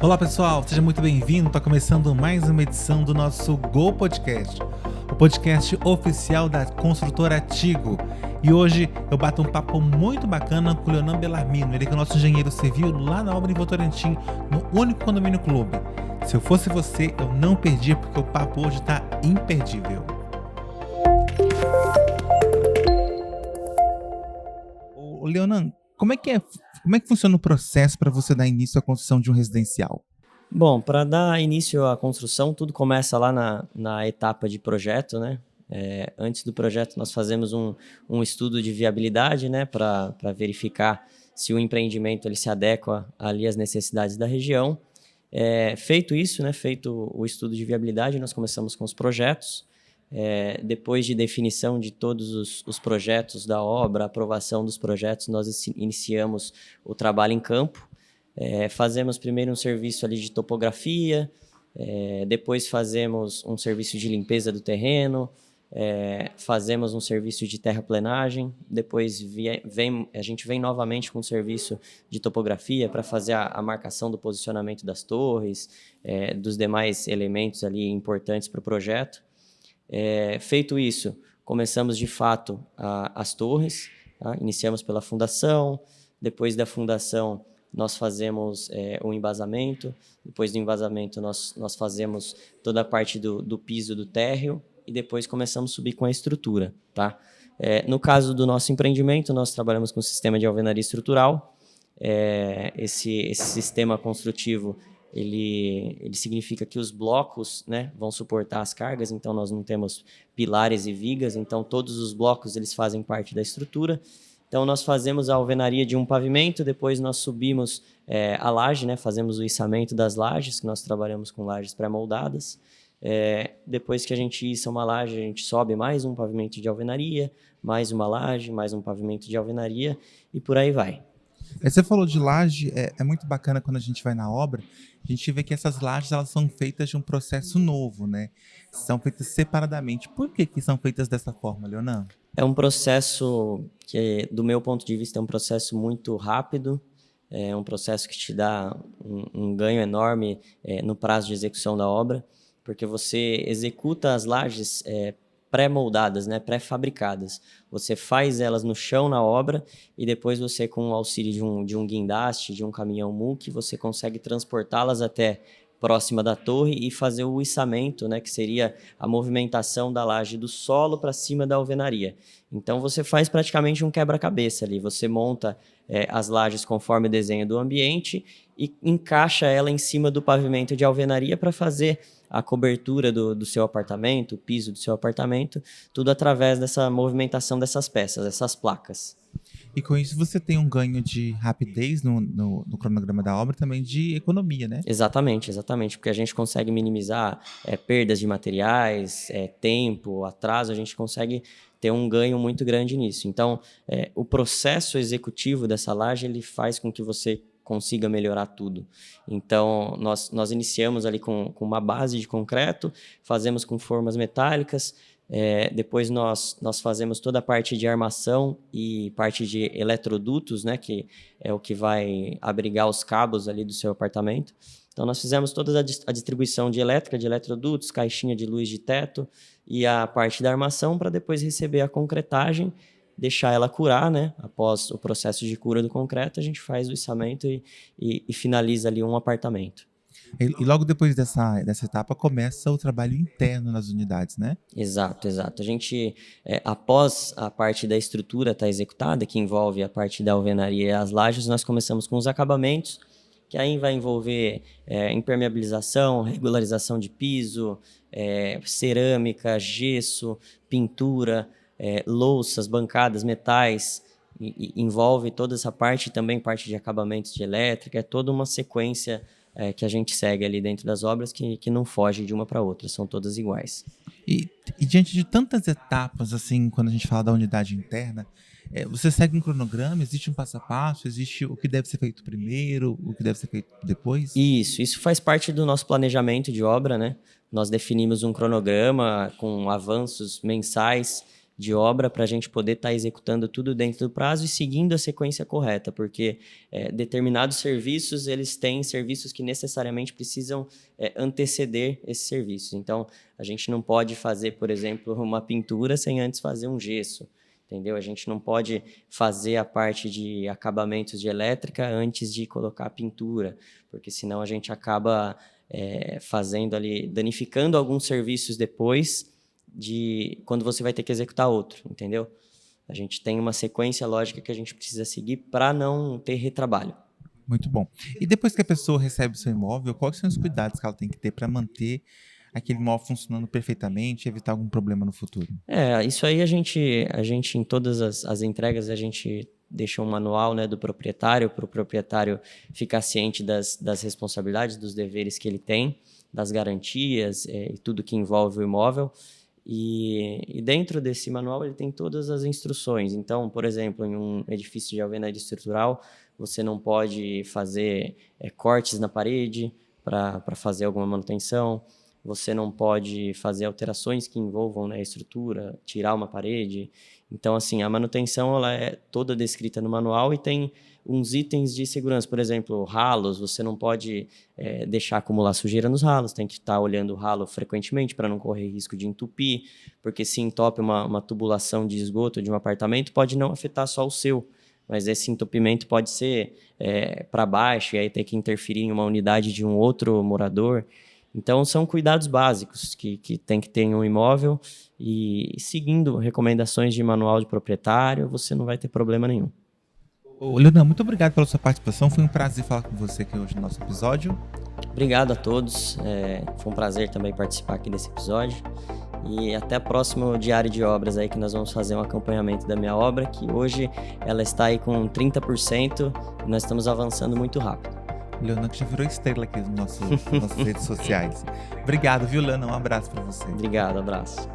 Olá pessoal, seja muito bem-vindo. Está começando mais uma edição do nosso Go Podcast, o podcast oficial da construtora Tigo. E hoje eu bato um papo muito bacana com o Leonan Bellarmino, ele que é o nosso engenheiro civil lá na obra em Votorantim, no único condomínio clube. Se eu fosse você, eu não perdia porque o papo hoje está imperdível. Ô Leonan, como é que funciona o processo para você dar início à construção de um residencial? Bom, para dar início à construção, tudo começa lá na etapa de projeto, né? Antes do projeto, nós fazemos um estudo de viabilidade, né? Para verificar se o empreendimento ele se adequa ali às necessidades da região. Feito isso, né? Feito o estudo de viabilidade, nós começamos com os projetos. Depois de definição de todos os projetos da obra, aprovação dos projetos, nós iniciamos o trabalho em campo. Fazemos primeiro um serviço ali de topografia, depois fazemos um serviço de limpeza do terreno, fazemos um serviço de terraplenagem, depois a gente vem novamente com um serviço de topografia para fazer a marcação do posicionamento das torres, dos demais elementos ali importantes para o projeto. Feito isso, começamos de fato as torres, tá? Iniciamos pela fundação, depois da fundação nós fazemos o embasamento, depois do embasamento nós fazemos toda a parte do piso do térreo e depois começamos a subir com a estrutura. Tá? No caso do nosso empreendimento, nós trabalhamos com o sistema de alvenaria estrutural. Esse sistema construtivo ele significa que os blocos, né, vão suportar as cargas, então nós não temos pilares e vigas, então todos os blocos eles fazem parte da estrutura. Então, nós fazemos a alvenaria de um pavimento, depois nós subimos a laje, né? Fazemos o içamento das lajes, que nós trabalhamos com lajes pré-moldadas. Depois que a gente issa uma laje, a gente sobe mais um pavimento de alvenaria, mais uma laje, mais um pavimento de alvenaria e por aí vai. Você falou de laje, é muito bacana quando a gente vai na obra, a gente vê que essas lajes elas são feitas de um processo novo, né? São feitas separadamente. Por que são feitas dessa forma, Leonan? É um processo que, do meu ponto de vista, é um processo muito rápido, é um processo que te dá um ganho enorme no prazo de execução da obra, porque você executa as lajes pré-moldadas, né, pré-fabricadas. Você faz elas no chão na obra e depois você, com o auxílio de um guindaste, de um caminhão muque, você consegue transportá-las até próxima da torre e fazer o içamento, né, que seria a movimentação da laje do solo para cima da alvenaria. Então você faz praticamente um quebra-cabeça ali, você monta as lajes conforme o desenho do ambiente e encaixa ela em cima do pavimento de alvenaria para fazer a cobertura do seu apartamento, o piso do seu apartamento, tudo através dessa movimentação dessas peças, essas placas. E com isso você tem um ganho de rapidez no cronograma da obra, também de economia, né? Exatamente, porque a gente consegue minimizar perdas de materiais, tempo, atraso, a gente consegue ter um ganho muito grande nisso. Então, o processo executivo dessa laje, ele faz com que você consiga melhorar tudo. Então, nós iniciamos ali com uma base de concreto, fazemos com formas metálicas, depois nós fazemos toda a parte de armação e parte de eletrodutos, né, que é o que vai abrigar os cabos ali do seu apartamento. Então, nós fizemos toda a distribuição de elétrica, de eletrodutos, caixinha de luz de teto e a parte da armação para depois receber a concretagem, deixar ela curar, né? Após o processo de cura do concreto, a gente faz o içamento e finaliza ali um apartamento. E logo depois dessa etapa começa o trabalho interno nas unidades, né? Exato. A gente, após a parte da estrutura estar executada, que envolve a parte da alvenaria e as lajes, nós começamos com os acabamentos, que aí vai envolver impermeabilização, regularização de piso, cerâmica, gesso, pintura, louças, bancadas, metais, envolve toda essa parte, também parte de acabamentos de elétrica, é toda uma sequência que a gente segue ali dentro das obras que não foge de uma para outra, são todas iguais. E diante de tantas etapas, assim, quando a gente fala da unidade interna, você segue um cronograma? Existe um passo a passo? Existe o que deve ser feito primeiro, o que deve ser feito depois? Isso faz parte do nosso planejamento de obra, né? Nós definimos um cronograma com avanços mensais de obra para a gente poder estar executando tudo dentro do prazo e seguindo a sequência correta, porque determinados serviços, eles têm serviços que necessariamente precisam anteceder esses serviços. Então, a gente não pode fazer, por exemplo, uma pintura sem antes fazer um gesso. Entendeu? A gente não pode fazer a parte de acabamentos de elétrica antes de colocar a pintura, porque senão a gente acaba fazendo ali, danificando alguns serviços depois de quando você vai ter que executar outro, entendeu? A gente tem uma sequência lógica que a gente precisa seguir para não ter retrabalho. Muito bom. E depois que a pessoa recebe o seu imóvel, quais são os cuidados que ela tem que ter para manter aquele imóvel funcionando perfeitamente e evitar algum problema no futuro? Isso aí a gente em todas as entregas, a gente deixa um manual, né, do proprietário, para o proprietário ficar ciente das responsabilidades, dos deveres que ele tem, das garantias e tudo que envolve o imóvel. E dentro desse manual ele tem todas as instruções. Então, por exemplo, em um edifício de alvenaria estrutural, você não pode fazer cortes na parede para fazer alguma manutenção. Você não pode fazer alterações que envolvam, né, a estrutura, tirar uma parede. Então, assim, a manutenção ela é toda descrita no manual e tem uns itens de segurança. Por exemplo, ralos, você não pode deixar acumular sujeira nos ralos, tem que estar olhando o ralo frequentemente para não correr risco de entupir, porque se entope uma tubulação de esgoto de um apartamento, pode não afetar só o seu, mas esse entupimento pode ser para baixo e aí ter que interferir em uma unidade de um outro morador. Então, são cuidados básicos que tem que ter em um imóvel e seguindo recomendações de manual de proprietário, você não vai ter problema nenhum. Leonan, muito obrigado pela sua participação. Foi um prazer falar com você aqui hoje no nosso episódio. Obrigado a todos. Foi um prazer também participar aqui desse episódio. E até o próximo Diário de Obras aí que nós vamos fazer um acompanhamento da minha obra, que hoje ela está aí com 30% e nós estamos avançando muito rápido. Leonan que já virou estrela aqui nas nossas redes sociais. Obrigado, viu, Leonan? Um abraço para você. Obrigado, abraço.